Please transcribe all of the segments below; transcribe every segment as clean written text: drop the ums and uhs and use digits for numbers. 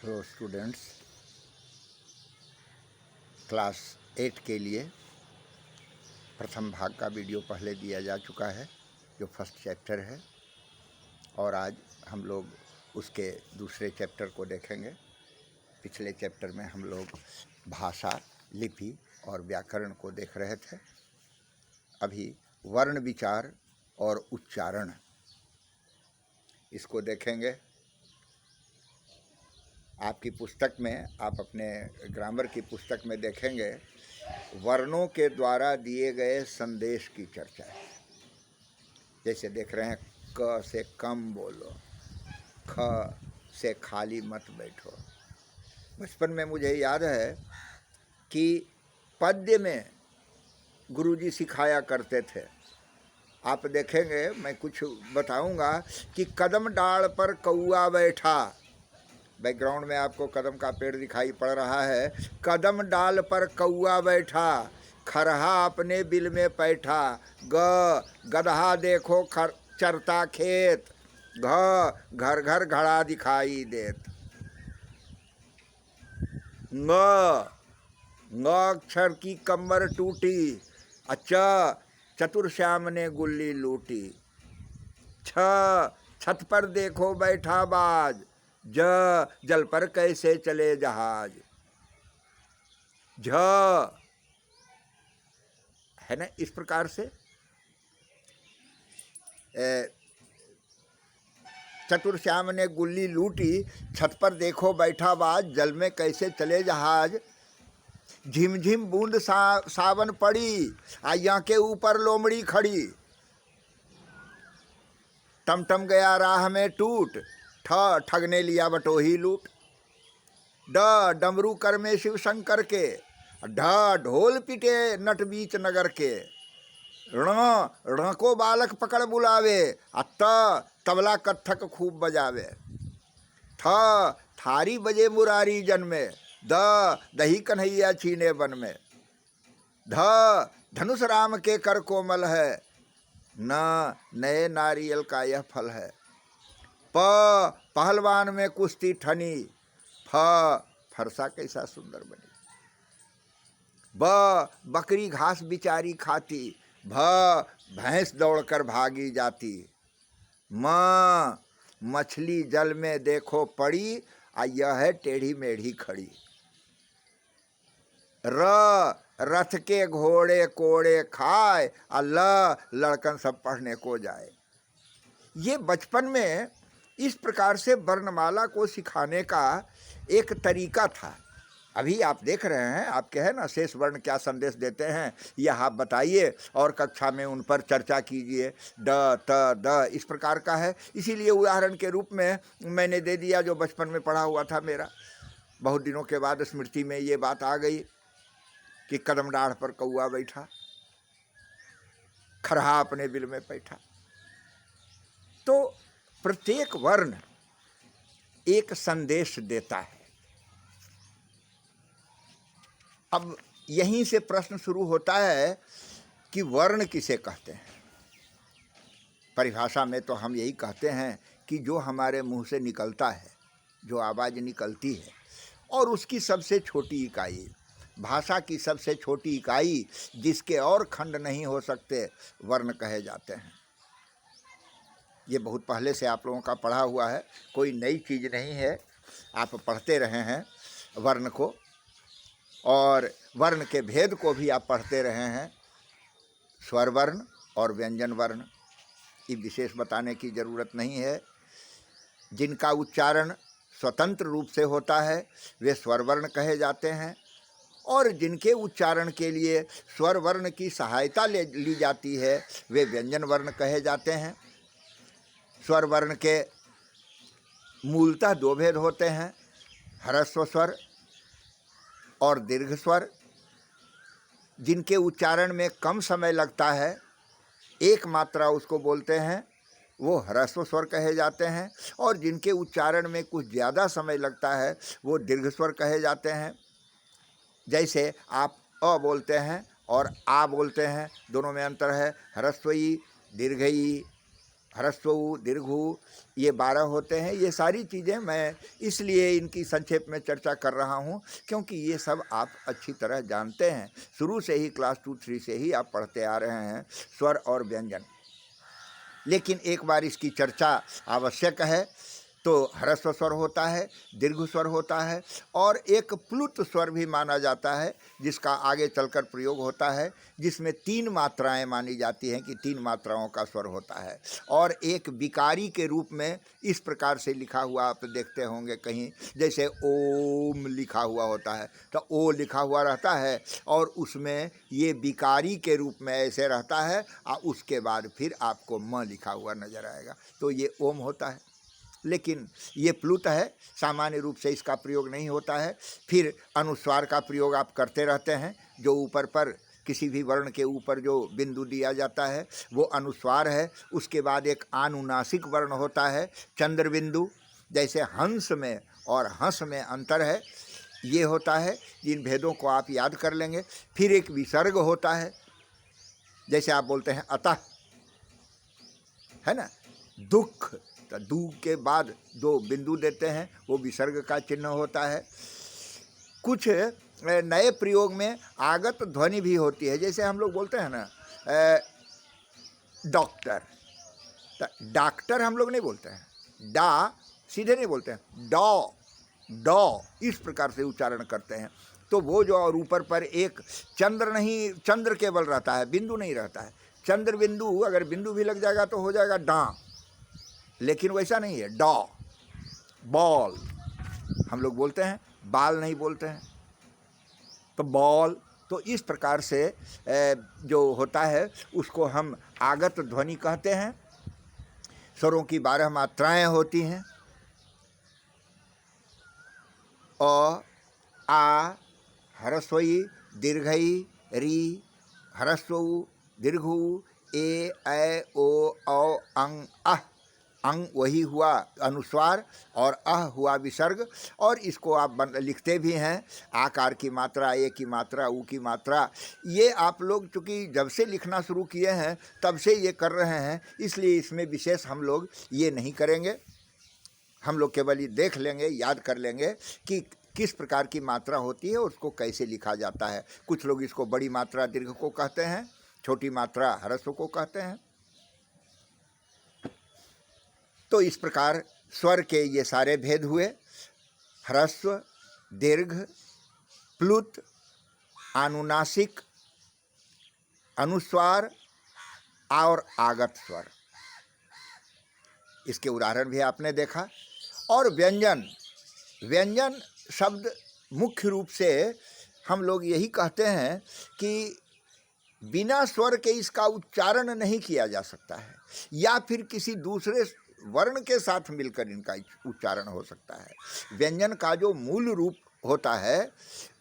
Hello students, class 8 के लिए प्रथम भाग का वीडियो पहले दिया जा चुका है जो फर्स्ट चैप्टर है, और आज हम लोग उसके दूसरे चैप्टर को देखेंगे। पिछले चैप्टर में हम लोग भाषा, लिपि और व्याकरण को देख रहे थे। अभी वर्ण विचार और उच्चारण इसको देखेंगे। आपकी पुस्तक में, आप अपने ग्रामर की पुस्तक में देखेंगे, वर्णों के द्वारा दिए गए संदेश की चर्चा है। जैसे देख रहे हैं, क से कम बोलो, ख से खाली मत बैठो। बचपन में मुझे याद है कि पद्य में गुरुजी सिखाया करते थे। आप देखेंगे, मैं कुछ बताऊंगा कि कदम डाल पर कौआ बैठा। बैकग्राउंड में आपको कदम का पेड़ दिखाई पड़ रहा है। कदम डाल पर कौआ बैठा, खरहा अपने बिल में पैठा। गदहा देखो चरता खेत, घर घर घड़ा दिखाई देत। अक्षर की कमर टूटी, चतुर श्याम ने गुल्ली लूटी। छत पर देखो बैठा बाज, जल पर कैसे चले जहाज। है ना, इस प्रकार से चतुर श्याम ने गुल्ली लूटी, छत पर देखो बैठा बाज, जल में कैसे चले जहाज। झिमझिम बूंद सावन पड़ी, आया के ऊपर लोमड़ी खड़ी। टमटम गया राह में टूट, ठग ने लिया बटोही लूट। डमरू कर में शिव शंकर के, ढोल पिटे नट बीच नगर के। रण को बालक पकड़ बुलावे, तबला कत्थक खूब बजावे। थारी बजे मुरारी जन्मे, दही कन्हैया छीने वन में। धनुष राम के कर कोमल है, नए नारियल का यह फल है। पहलवान में कुश्ती ठनी, फरसा कैसा सुंदर बनी। बकरी घास बिचारी खाती, भैंस दौड़कर भागी जाती। मछली जल में देखो पड़ी, यह है टेढ़ी मेढ़ी खड़ी। रथ के घोड़े कोड़े खाए, लड़कन सब पढ़ने को जाए। ये बचपन में इस प्रकार से वर्णमाला को सिखाने का एक तरीका था। अभी आप देख रहे हैं, आपके है ना, शेष वर्ण क्या संदेश देते हैं, यह आप बताइए और कक्षा में उन पर चर्चा कीजिए। ड त द इस प्रकार का है। इसीलिए उदाहरण के रूप में मैंने दे दिया जो बचपन में पढ़ा हुआ था मेरा। बहुत दिनों के बाद स्मृति में ये बात आ गई कि कदम डाढ़ पर कौआ बैठा, खरहा अपने बिल में बैठा। तो प्रत्येक वर्ण एक संदेश देता है। अब यहीं से प्रश्न शुरू होता है कि वर्ण किसे कहते हैं। परिभाषा में तो हम यही कहते हैं कि जो हमारे मुंह से निकलता है, जो आवाज़ निकलती है, और उसकी सबसे छोटी इकाई, भाषा की सबसे छोटी इकाई जिसके और खंड नहीं हो सकते, वर्ण कहे जाते हैं। ये बहुत पहले से आप लोगों का पढ़ा हुआ है, कोई नई चीज़ नहीं है। आप पढ़ते रहे हैं वर्ण को, और वर्ण के भेद को भी आप पढ़ते रहे हैं। स्वर वर्ण और व्यंजन वर्ण, ये विशेष बताने की ज़रूरत नहीं है। जिनका उच्चारण स्वतंत्र रूप से होता है वे स्वर वर्ण कहे जाते हैं, और जिनके उच्चारण के लिए स्वर वर्ण की सहायता ली जाती है वे व्यंजन वर्ण कहे जाते हैं। स्वर वर्ण के मूलतः दो भेद होते हैं, ह्रस्व स्वर और दीर्घ स्वर। जिनके उच्चारण में कम समय लगता है, एक मात्रा उसको बोलते हैं, वो ह्रस्व स्वर कहे जाते हैं, और जिनके उच्चारण में कुछ ज़्यादा समय लगता है वो दीर्घ स्वर कहे जाते हैं। जैसे आप अ बोलते हैं और आ बोलते हैं, दोनों में अंतर है। ह्रस्व ई, दीर्घ ई, ह्रस्व दीर्घ ये 12 होते हैं। ये सारी चीज़ें मैं इसलिए इनकी संक्षेप में चर्चा कर रहा हूँ क्योंकि ये सब आप अच्छी तरह जानते हैं, शुरू से ही क्लास 2-3 से ही आप पढ़ते आ रहे हैं स्वर और व्यंजन। लेकिन एक बार इसकी चर्चा आवश्यक है। तो ह्रस्व स्वर होता है, दीर्घ स्वर होता है और एक प्लुत स्वर भी माना जाता है जिसका आगे चलकर प्रयोग होता है, जिसमें 3 मात्राएं मानी जाती हैं कि 3 मात्राओं का स्वर होता है। और एक विकारी के रूप में इस प्रकार से लिखा हुआ आप देखते होंगे कहीं, जैसे ओम लिखा हुआ होता है तो ओ लिखा हुआ रहता है और उसमें ये विकारी के रूप में ऐसे रहता है और उसके बाद फिर आपको म लिखा हुआ नजर आएगा, तो ये ओम होता है। लेकिन ये प्लुत है, सामान्य रूप से इसका प्रयोग नहीं होता है। फिर अनुस्वार का प्रयोग आप करते रहते हैं, जो ऊपर पर किसी भी वर्ण के ऊपर जो बिंदु दिया जाता है वो अनुस्वार है। उसके बाद एक आनुनासिक वर्ण होता है चंद्र बिंदु, जैसे हंस में और हंस में अंतर है, ये होता है। इन भेदों को आप याद कर लेंगे। फिर एक विसर्ग होता है, जैसे आप बोलते हैं अतः, है ना, दुख, तो दू के बाद 2 बिंदु देते हैं, वो विसर्ग का चिन्ह होता है। कुछ नए प्रयोग में आगत ध्वनि भी होती है, जैसे हम लोग बोलते हैं ना डॉक्टर, तो डॉक्टर हम लोग नहीं बोलते हैं, डा सीधे नहीं बोलते हैं, डॉ डॉ इस प्रकार से उच्चारण करते हैं। तो वो जो और ऊपर पर एक चंद्र नहीं, चंद्र केवल रहता है, बिंदु नहीं रहता है। चंद्र बिंदु, अगर बिंदु भी लग जाएगा तो हो जाएगा डा, लेकिन वैसा नहीं है। डॉ, बॉल हम लोग बोलते हैं, बाल नहीं बोलते हैं, तो बॉल। तो इस प्रकार से जो होता है उसको हम आगत ध्वनि कहते हैं। स्वरों की 12 मात्राएं होती हैं, अ, आ, ह्रस्वई, दीर्घई, री, ह्रस्व, दीर्घ, ए, ऐ, ओ, औ, अंग, अह। अंग वही हुआ अनुस्वार और अह हुआ विसर्ग। और इसको आप लिखते भी हैं, आकार की मात्रा, ए की मात्रा, ऊ की मात्रा। ये आप लोग चूँकि जब से लिखना शुरू किए हैं तब से ये कर रहे हैं, इसलिए इसमें विशेष हम लोग ये नहीं करेंगे। हम लोग केवल ये देख लेंगे, याद कर लेंगे कि किस प्रकार की मात्रा होती है, उसको कैसे लिखा जाता है। कुछ लोग इसको बड़ी मात्रा दीर्घ को कहते हैं, छोटी मात्रा ह्रस्व को कहते हैं। तो इस प्रकार स्वर के ये सारे भेद हुए, ह्रस्व, दीर्घ, प्लुत, आनुनासिक, अनुस्वार और आगत स्वर। इसके उदाहरण भी आपने देखा। और व्यंजन, व्यंजन शब्द मुख्य रूप से हम लोग यही कहते हैं कि बिना स्वर के इसका उच्चारण नहीं किया जा सकता है, या फिर किसी दूसरे वर्ण के साथ मिलकर इनका उच्चारण हो सकता है। व्यंजन का जो मूल रूप होता है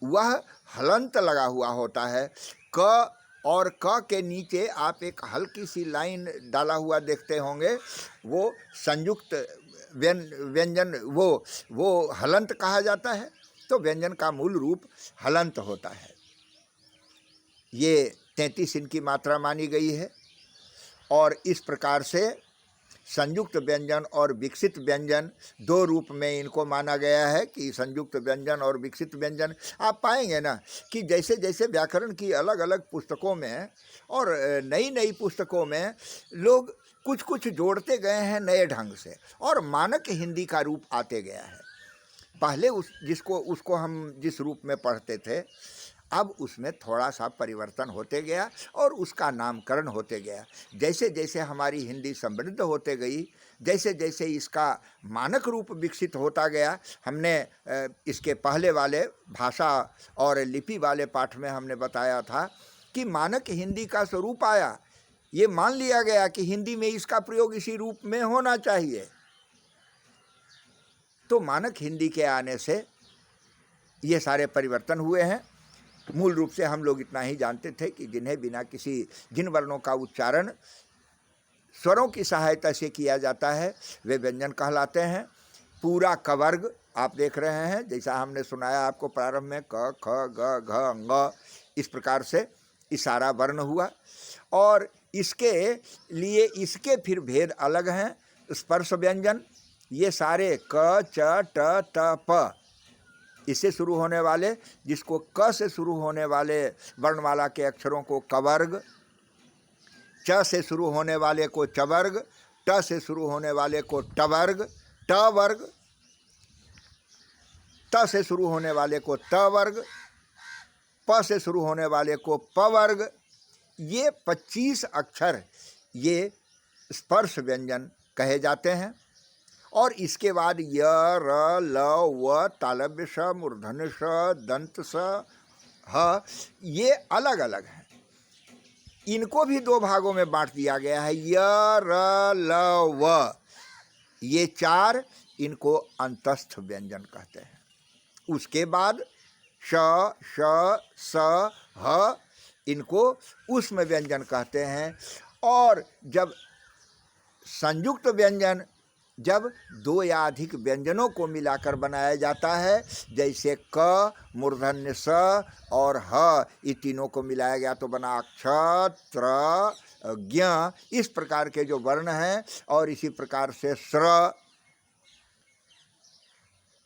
वह हलंत लगा हुआ होता है। क और क के नीचे आप एक हल्की सी लाइन डाला हुआ देखते होंगे, वो संयुक्त व्यंजन, वो हलंत कहा जाता है। तो व्यंजन का मूल रूप हलंत होता है। ये 33 इनकी मात्रा मानी गई है। और इस प्रकार से संयुक्त व्यंजन और विकसित व्यंजन 2 रूप में इनको माना गया है कि संयुक्त व्यंजन और विकसित व्यंजन। आप पाएंगे ना कि जैसे जैसे व्याकरण की अलग अलग पुस्तकों में और नई नई पुस्तकों में लोग कुछ कुछ जोड़ते गए हैं नए ढंग से, और मानक हिंदी का रूप आते गया है। पहले उसको हम जिस रूप में पढ़ते थे, अब उसमें थोड़ा सा परिवर्तन होते गया और उसका नामकरण होते गया। जैसे जैसे हमारी हिंदी समृद्ध होते गई, जैसे जैसे इसका मानक रूप विकसित होता गया, हमने इसके पहले वाले भाषा और लिपि वाले पाठ में हमने बताया था कि मानक हिंदी का स्वरूप आया। ये मान लिया गया कि हिंदी में इसका प्रयोग इसी रूप में होना चाहिए। तो मानक हिंदी के आने से ये सारे परिवर्तन हुए हैं। मूल रूप से हम लोग इतना ही जानते थे कि जिन्हें बिना जिन वर्णों का उच्चारण स्वरों की सहायता से किया जाता है वे व्यंजन कहलाते हैं। पूरा कवर्ग आप देख रहे हैं, जैसा हमने सुनाया आपको प्रारंभ में, क, ख, ग, घ, अंग, इस प्रकार से इशारा वर्ण हुआ। और इसके लिए इसके फिर भेद अलग हैं। स्पर्श व्यंजन ये सारे क, च, ट, त, प इससे शुरू होने वाले, जिसको क से शुरू होने वाले वर्णमाला के अक्षरों को कवर्ग, च से शुरू होने वाले को चवर्ग, ट से शुरू होने वाले को टवर्ग, ट वर्ग, त से शुरू होने वाले को त वर्ग, प से शुरू होने वाले को प वर्ग। ये 25 अक्षर ये स्पर्श व्यंजन कहे जाते हैं। और इसके बाद य, र, ल, व, तालव्य स, मूर्धन्य स, दंत स, ह ये अलग अलग हैं। इनको भी दो भागों में बांट दिया गया है। य, र, ल, व ये 4, इनको अंतस्थ व्यंजन कहते हैं। उसके बाद श, श, स, ह इनको ऊष्म व्यंजन कहते हैं। और जब संयुक्त व्यंजन जब 2 या अधिक व्यंजनों को मिलाकर बनाया जाता है, जैसे क, मूर्धन्य स और ह, ये तीनों को मिलाया गया तो बना क्ष, त्र, ज्ञ, इस प्रकार के जो वर्ण हैं। और इसी प्रकार से स्र,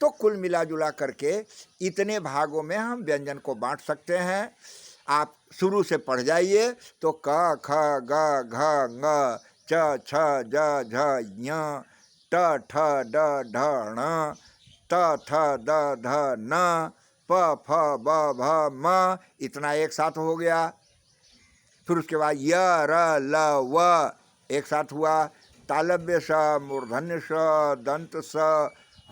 तो कुल मिला जुला करके इतने भागों में हम व्यंजन को बांट सकते हैं। आप शुरू से पढ़ जाइए तो क, ख, ग, घ, ङ, च, छ, ज, झ, ञ, ट, ठ, ड, ढ, ण, त, थ, द, ध, न, प, फ, ब, भ, म इतना एक साथ हो गया। फिर उसके बाद य, र, ल, व एक साथ हुआ। तालव्य स, मूर्धन्य स, दंत स,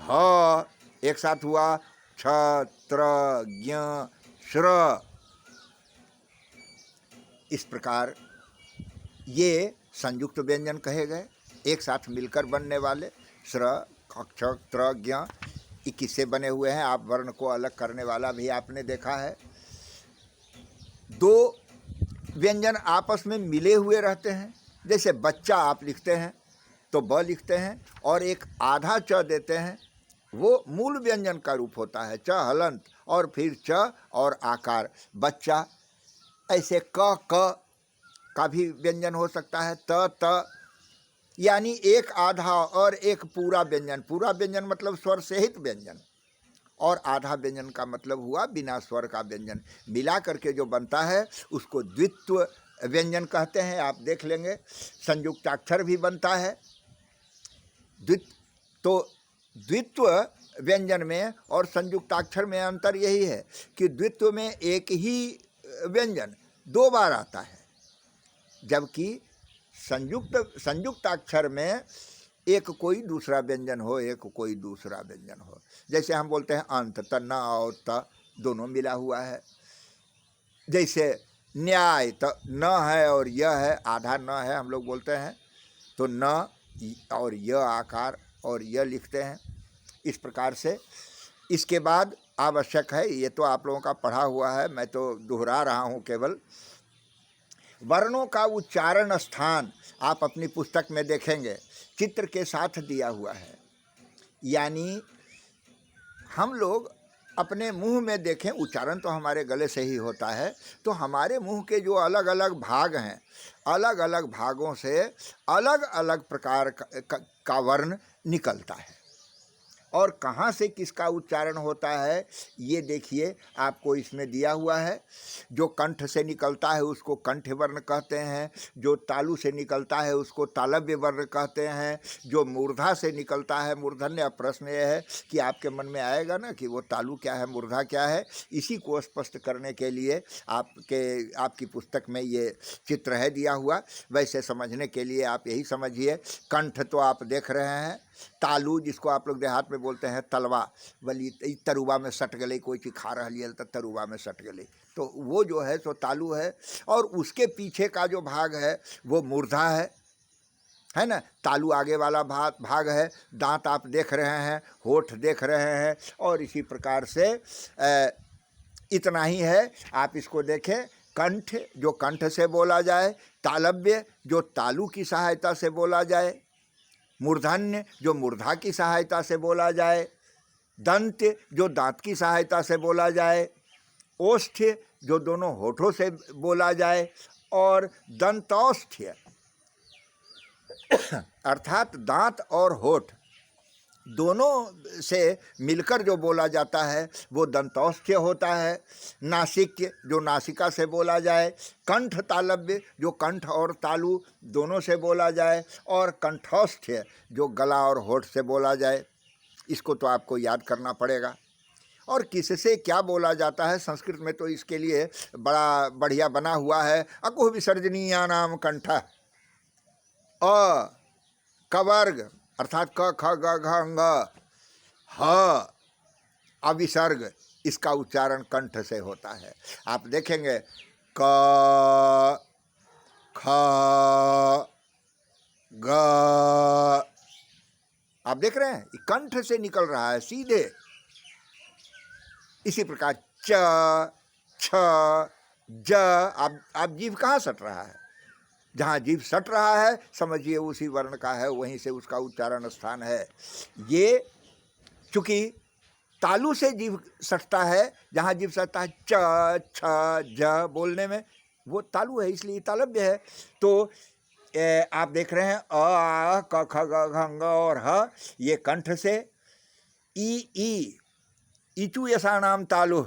ह एक साथ हुआ। छ, त्र, ज्ञ, श्र, इस प्रकार ये संयुक्त व्यंजन कहे गए, एक साथ मिलकर बनने वाले। श्र, अक्ष, त्र, ज्ञ 21 से बने हुए हैं। आप वर्ण को अलग करने वाला भी आपने देखा है। 2 व्यंजन आपस में मिले हुए रहते हैं। जैसे बच्चा आप लिखते हैं तो ब लिखते हैं और एक आधा च देते हैं, वो मूल व्यंजन का रूप होता है। च हलंत और फिर च और आकार बच्चा। ऐसे क, क का भी व्यंजन हो सकता है। त, त यानी एक आधा और एक पूरा व्यंजन। पूरा व्यंजन मतलब स्वर सहित व्यंजन, और आधा व्यंजन का मतलब हुआ बिना स्वर का व्यंजन। मिला करके जो बनता है उसको द्वित्व व्यंजन कहते हैं। आप देख लेंगे संयुक्ताक्षर भी बनता है। तो द्वित्व व्यंजन में और संयुक्ताक्षर में अंतर यही है कि द्वित्व में एक ही व्यंजन 2 बार आता है, जबकि संयुक्ताक्षर में एक कोई दूसरा व्यंजन हो, एक कोई दूसरा व्यंजन हो। जैसे हम बोलते हैं अंत, त न और त दोनों मिला हुआ है। जैसे न्याय, त न है और य है, आधा न है हम लोग बोलते हैं, तो न और य आकार और य लिखते हैं। इस प्रकार से इसके बाद आवश्यक है, ये तो आप लोगों का पढ़ा हुआ है, मैं तो दोहरा रहा हूँ केवल। वर्णों का उच्चारण स्थान आप अपनी पुस्तक में देखेंगे, चित्र के साथ दिया हुआ है। यानी हम लोग अपने मुंह में देखें, उच्चारण तो हमारे गले से ही होता है, तो हमारे मुंह के जो अलग अलग भाग हैं, अलग अलग भागों से अलग अलग प्रकार का वर्ण निकलता है। और कहाँ से किसका उच्चारण होता है ये देखिए, आपको इसमें दिया हुआ है। जो कंठ से निकलता है उसको कंठ वर्ण कहते हैं, जो तालु से निकलता है उसको तालव्य वर्ण कहते हैं, जो मूर्धा से निकलता है मूर्धन्य। प्रश्न यह है कि आपके मन में आएगा ना कि वो तालु क्या है, मूर्धा क्या है। इसी को स्पष्ट करने के लिए आपकी पुस्तक में ये चित्र है दिया हुआ। वैसे समझने के लिए आप यही समझिए, कंठ तो आप देख रहे हैं, तालु जिसको आप लोग देहात में बोलते हैं तलवा, वली तरुआ में सट गले, कोई चीज खा रही है तो तरुआ में सट गले, तो वो जो है सो तालु है। और उसके पीछे का जो भाग है वो मूर्धा है ना। तालु आगे वाला भाग है। दांत आप देख रहे हैं, होठ देख रहे हैं, और इसी प्रकार से इतना ही है। आप इसको देखें, कंठ जो कंठ से बोला जाए, तालव्य जो तालु की सहायता से बोला जाए, मूर्धन्य जो मूर्धा की सहायता से बोला जाए, दंत जो दांत की सहायता से बोला जाए, ओष्ठ जो दोनों होठों से बोला जाए, और दंतौष्ठ्य अर्थात दांत और होठ दोनों से मिलकर जो बोला जाता है वो दंतौष्ठ्य होता है। नासिक्य जो नासिका से बोला जाए, कंठ तालव्य जो कंठ और तालु दोनों से बोला जाए, और कंठौष्ठ्य जो गला और होठ से बोला जाए। इसको तो आपको याद करना पड़ेगा। और किससे क्या बोला जाता है संस्कृत में तो इसके लिए बड़ा बढ़िया बना हुआ है। अकुह विसर्जनीयानाम कंठ अ कवर्ग अर्थात क ख ग घ अंग ह अविसर्ग, इसका उच्चारण कंठ से होता है। आप देखेंगे क ख ग, आप देख रहे हैं कंठ से निकल रहा है सीधे। इसी प्रकार च छ ज, आप जीभ कहाँ सट रहा है? जहाँ जीभ सट रहा है समझिए उसी वर्ण का है, वहीं से उसका उच्चारण स्थान है। ये चूँकि तालु से जीभ सटता है, जहाँ जीभ सटता है च छ ज बोलने में, वो तालु है इसलिए तालव्य है। तो आप देख रहे हैं अ आ क ख ग घ अंग और ह, ये कंठ से। ई ईचु यशानाम तालु,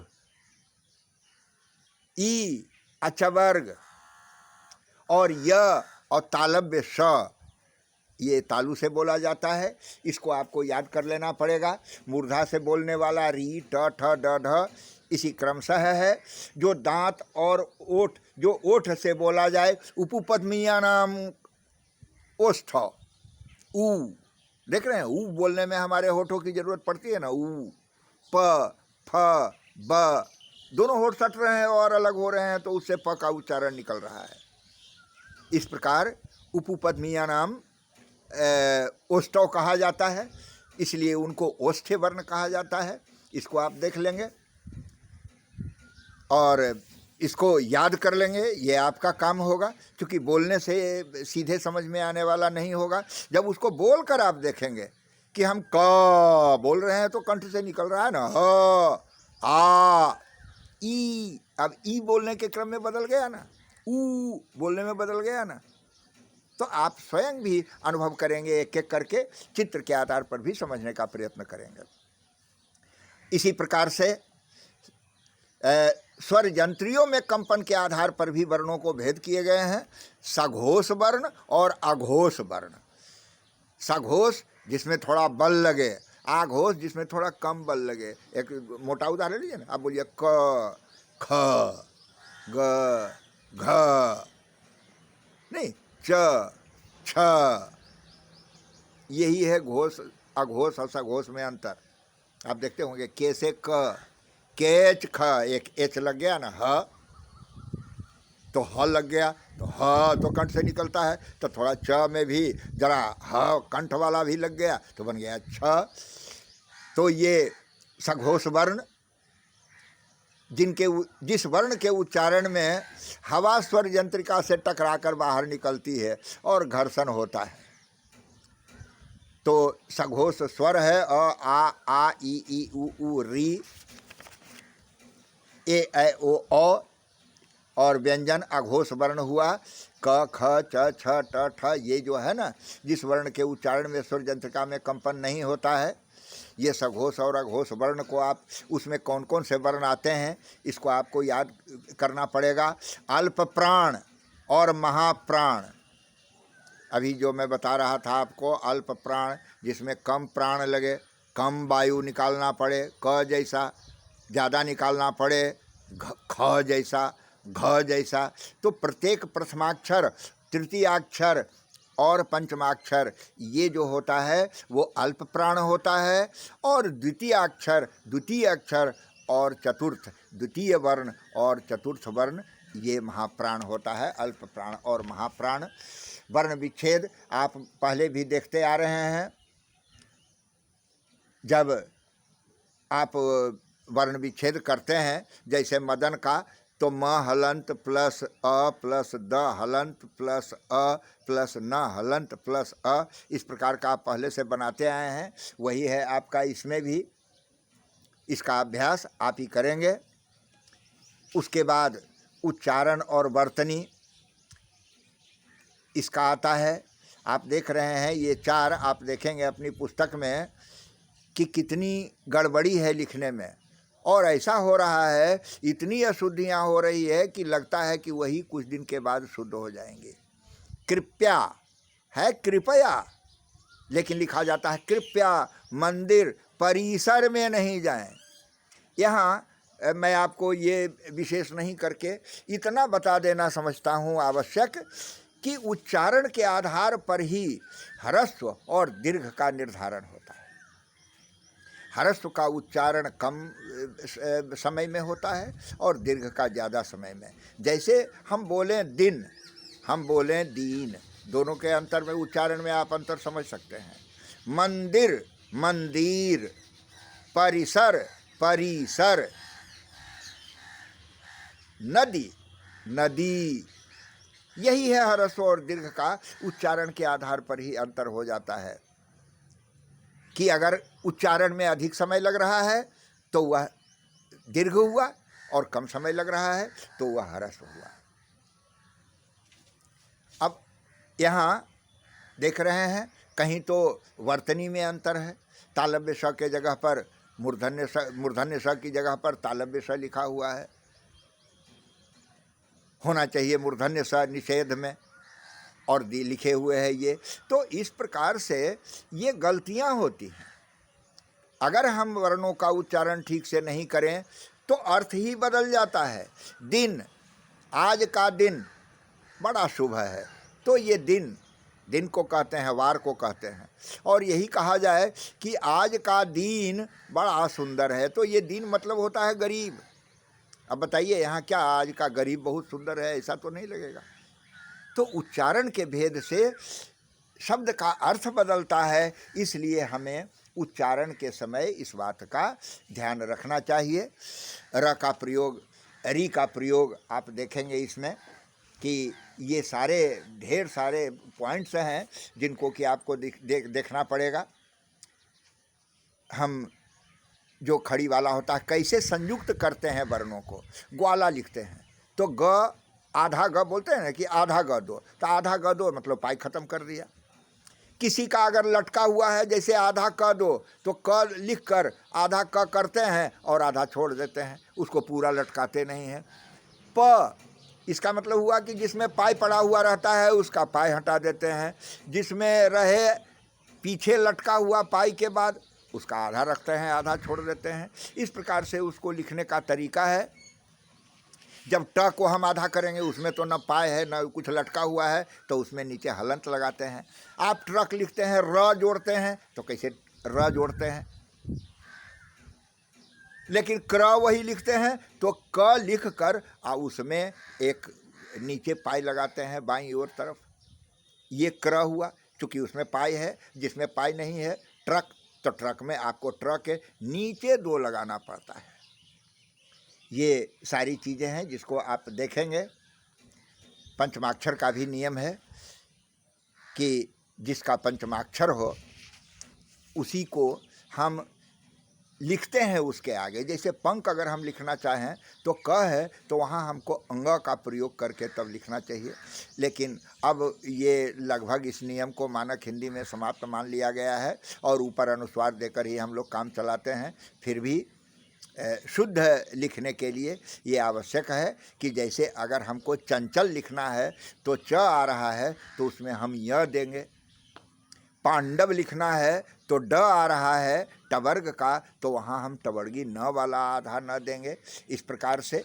ई अच्छा वर्ग, और य और तालव्य स, ये तालु से बोला जाता है। इसको आपको याद कर लेना पड़ेगा। मूर्धा से बोलने वाला री ट ठ ड ढ इसी क्रमशः है। जो दांत और ओठ, जो ओठ से बोला जाए, उपपद्मिया नाम ओष्ठ ऊ, देख रहे हैं ऊ बोलने में हमारे होठों की जरूरत पड़ती है ना। ऊ प फ ब दोनों होठ सट रहे हैं और अलग हो रहे हैं तो उससे प का उच्चारण निकल रहा है। इस प्रकार उपपद्मिया नाम ओष्ठव कहा जाता है, इसलिए उनको ओष्ठ्य वर्ण कहा जाता है। इसको आप देख लेंगे और इसको याद कर लेंगे, ये आपका काम होगा। क्योंकि बोलने से सीधे समझ में आने वाला नहीं होगा। जब उसको बोल कर आप देखेंगे कि हम क बोल रहे हैं तो कंठ से निकल रहा है ना, ह आ ई, अब ई बोलने के क्रम में बदल गया ना, ऊ बोलने में बदल गया ना। तो आप स्वयं भी अनुभव करेंगे, एक एक करके चित्र के आधार पर भी समझने का प्रयत्न करेंगे। इसी प्रकार से स्वर यंत्रियों में कंपन के आधार पर भी वर्णों को भेद किए गए हैं। सघोष वर्ण और अघोष वर्ण। सघोष जिसमें थोड़ा बल लगे, आघोष जिसमें थोड़ा कम बल लगे। एक मोटा उदाहरण लीजिए ना, आप बोलिए क ख ग घ, नहीं च छ, यही है घोष अघोष और सघोष में अंतर। आप देखते होंगे के से क, केच ख, एक एच लग गया ना, ह तो ह लग गया, तो ह तो कंठ से निकलता है। तो थोड़ा च में भी जरा ह कंठ वाला भी लग गया तो बन गया छ। तो ये सघोष वर्ण, जिस वर्ण के उच्चारण में हवा स्वर यंत्रिका से टकराकर बाहर निकलती है और घर्षण होता है, तो सघोष स्वर है अ आ ई उ री ए ओ और व्यंजन अघोष वर्ण हुआ क ख च छ ट ठ। ये जो है ना, जिस वर्ण के उच्चारण में स्वर यंत्रिका में कंपन नहीं होता है, ये सघोष और अघोष वर्ण को आप, उसमें कौन कौन से वर्ण आते हैं इसको आपको याद करना पड़ेगा। अल्प प्राण और महाप्राण, अभी जो मैं बता रहा था आपको, अल्प प्राण जिसमें कम प्राण लगे, कम वायु निकालना पड़े, क जैसा, ज़्यादा निकालना पड़े, ख जैसा, घ जैसा। तो प्रत्येक प्रथमाक्षर, तृतीयाक्षर और पंचमाक्षर ये जो होता है वो अल्प प्राण होता है, और द्वितीय अक्षर और चतुर्थ, द्वितीय वर्ण और चतुर्थ वर्ण ये महाप्राण होता है। अल्प प्राण और महाप्राण। वर्ण विच्छेद आप पहले भी देखते आ रहे हैं। जब आप वर्ण विच्छेद करते हैं, जैसे मदन का, तो म हलंत प्लस अ प्लस द हलंत प्लस अ प्लस न हलंत प्लस अ, इस प्रकार का आप पहले से बनाते आए हैं। वही है आपका इसमें भी। इसका अभ्यास आप ही करेंगे। उसके बाद उच्चारण और वर्तनी, इसका आता है। आप देख रहे हैं ये 4 आप देखेंगे अपनी पुस्तक में कि कितनी गड़बड़ी है लिखने में, और ऐसा हो रहा है, इतनी अशुद्धियाँ हो रही है कि लगता है कि वही कुछ दिन के बाद शुद्ध हो जाएंगे। कृपया है कृपया, लेकिन लिखा जाता है कृपया मंदिर परिसर में नहीं जाएं। यहाँ मैं आपको ये विशेष नहीं करके इतना बता देना समझता हूँ आवश्यक कि उच्चारण के आधार पर ही ह्रस्व और दीर्घ का निर्धारण होता है। ह्रस्व का उच्चारण कम समय में होता है और दीर्घ का ज़्यादा समय में। जैसे हम बोलें दिन, हम बोलें दीन, दोनों के अंतर में, उच्चारण में आप अंतर समझ सकते हैं। मंदिर मंदिर, परिसर परिसर, नदी नदी, यही है ह्रस्व और दीर्घ का उच्चारण के आधार पर ही अंतर हो जाता है कि अगर उच्चारण में अधिक समय लग रहा है तो वह दीर्घ हुआ, और कम समय लग रहा है तो वह ह्रस्व हुआ। अब यहाँ देख रहे हैं कहीं तो वर्तनी में अंतर है, तालव्य स के जगह पर मूर्धन्य स की जगह पर तालव्य स लिखा हुआ है, होना चाहिए मूर्धन्य स निषेध में, और लिखे हुए हैं ये। तो इस प्रकार से ये गलतियां होती हैं। अगर हम वर्णों का उच्चारण ठीक से नहीं करें तो अर्थ ही बदल जाता है। दिन, आज का दिन बड़ा शुभ है, तो ये दिन, दिन को कहते हैं, वार को कहते हैं। और यही कहा जाए कि आज का दिन बड़ा सुंदर है, तो ये दिन मतलब होता है गरीब। अब बताइए यहाँ क्या आज का गरीब बहुत सुंदर है, ऐसा तो नहीं लगेगा। तो उच्चारण के भेद से शब्द का अर्थ बदलता है, इसलिए हमें उच्चारण के समय इस बात का ध्यान रखना चाहिए। र का प्रयोग, री का प्रयोग आप देखेंगे इसमें कि ये सारे ढेर सारे पॉइंट्स हैं जिनको कि आपको देखना पड़ेगा। हम जो खड़ी वाला होता है कैसे संयुक्त करते हैं वर्णों को, ग्वाला लिखते हैं तो ग, आधा ग बोलते हैं ना कि आधा ग दो, तो आधा ग दो मतलब पाई खत्म कर दिया। किसी का अगर लटका हुआ है जैसे आधा क दो, तो क लिख कर आधा क करते हैं और आधा छोड़ देते हैं, उसको पूरा लटकाते नहीं हैं। प, इसका मतलब हुआ कि जिसमें पाई पड़ा हुआ रहता है उसका पाई हटा देते हैं, जिसमें रहे पीछे लटका हुआ पाई के बाद उसका आधा रखते हैं, आधा छोड़ देते हैं। इस प्रकार से उसको लिखने का तरीका है। जब ट को हम आधा करेंगे उसमें तो न पाए है न कुछ लटका हुआ है, तो उसमें नीचे हलंत लगाते हैं। आप ट्रक लिखते हैं, र जोड़ते हैं, तो कैसे र जोड़ते हैं, लेकिन क्र वही लिखते हैं तो क लिख कर उसमें एक नीचे पाई लगाते हैं बाईं ओर तरफ, ये क्र हुआ। चूँकि उसमें पाई है, जिसमें पाई नहीं है ट्रक, तो ट्रक में आपको ट्रक के नीचे 2 लगाना पड़ता है। ये सारी चीज़ें हैं जिसको आप देखेंगे। पंचमाक्षर का भी नियम है कि जिसका पंचमाक्षर हो उसी को हम लिखते हैं उसके आगे। जैसे पंक अगर हम लिखना चाहें तो क है तो वहाँ हमको अंग का प्रयोग करके तब लिखना चाहिए, लेकिन अब ये लगभग इस नियम को मानक हिंदी में समाप्त मान लिया गया है और ऊपर अनुस्वार देकर ही हम लोग काम चलाते हैं। फिर भी शुद्ध लिखने के लिए ये आवश्यक है कि जैसे अगर हमको चंचल लिखना है तो च आ रहा है तो उसमें हम य देंगे, पांडव लिखना है तो ड आ रहा है टवर्ग का, तो वहाँ हम टवर्गी न वाला आधा न देंगे। इस प्रकार से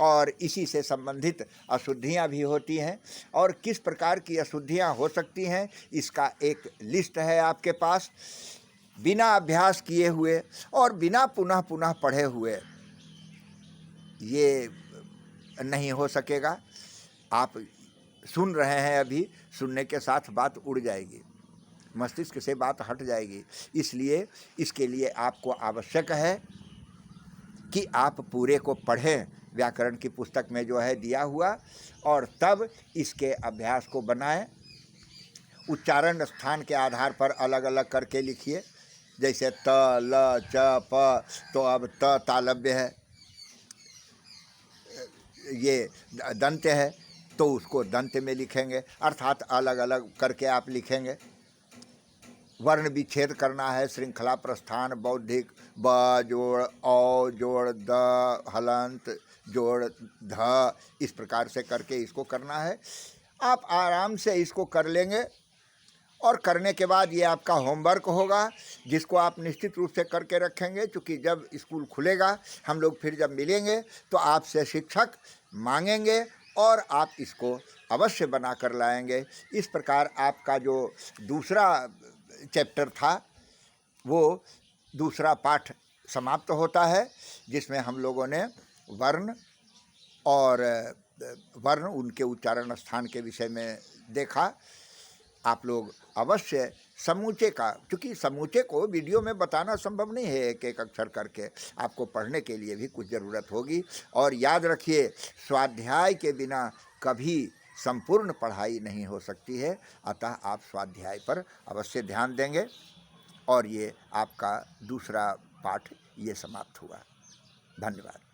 और इसी से संबंधित अशुद्धियाँ भी होती हैं, और किस प्रकार की अशुद्धियाँ हो सकती हैं इसका एक लिस्ट है आपके पास। बिना अभ्यास किए हुए और बिना पुनः पुनः पढ़े हुए ये नहीं हो सकेगा। आप सुन रहे हैं, अभी सुनने के साथ बात उड़ जाएगी, मस्तिष्क से बात हट जाएगी। इसलिए इसके लिए आपको आवश्यक है कि आप पूरे को पढ़ें, व्याकरण की पुस्तक में जो है दिया हुआ, और तब इसके अभ्यास को बनाएं। उच्चारण स्थान के आधार पर अलग अलग करके लिखिए। जैसे त, ल, च, प, तो अब त तालव्य है, ये दंत्य है, तो उसको दंत में लिखेंगे, अर्थात अलग अलग करके आप लिखेंगे। वर्ण विच्छेद करना है, श्रृंखला प्रस्थान बौद्धिक, ब जोड़ औ जोड़ द हलंत जोड़ ध, इस प्रकार से करके इसको करना है। आप आराम से इसको कर लेंगे और करने के बाद ये आपका होमवर्क होगा, जिसको आप निश्चित रूप से करके रखेंगे, क्योंकि जब स्कूल खुलेगा हम लोग फिर जब मिलेंगे तो आपसे शिक्षक मांगेंगे और आप इसको अवश्य बना कर लाएंगे। इस प्रकार आपका जो दूसरा चैप्टर था वो दूसरा पाठ समाप्त होता है, जिसमें हम लोगों ने वर्ण और वर्ण उनके उच्चारण स्थान के विषय में देखा। आप लोग अवश्य समूचे का, क्योंकि समूचे को वीडियो में बताना संभव नहीं है एक एक अक्षर करके, आपको पढ़ने के लिए भी कुछ ज़रूरत होगी। और याद रखिए, स्वाध्याय के बिना कभी संपूर्ण पढ़ाई नहीं हो सकती है, अतः आप स्वाध्याय पर अवश्य ध्यान देंगे। और ये आपका दूसरा पाठ ये समाप्त हुआ। धन्यवाद।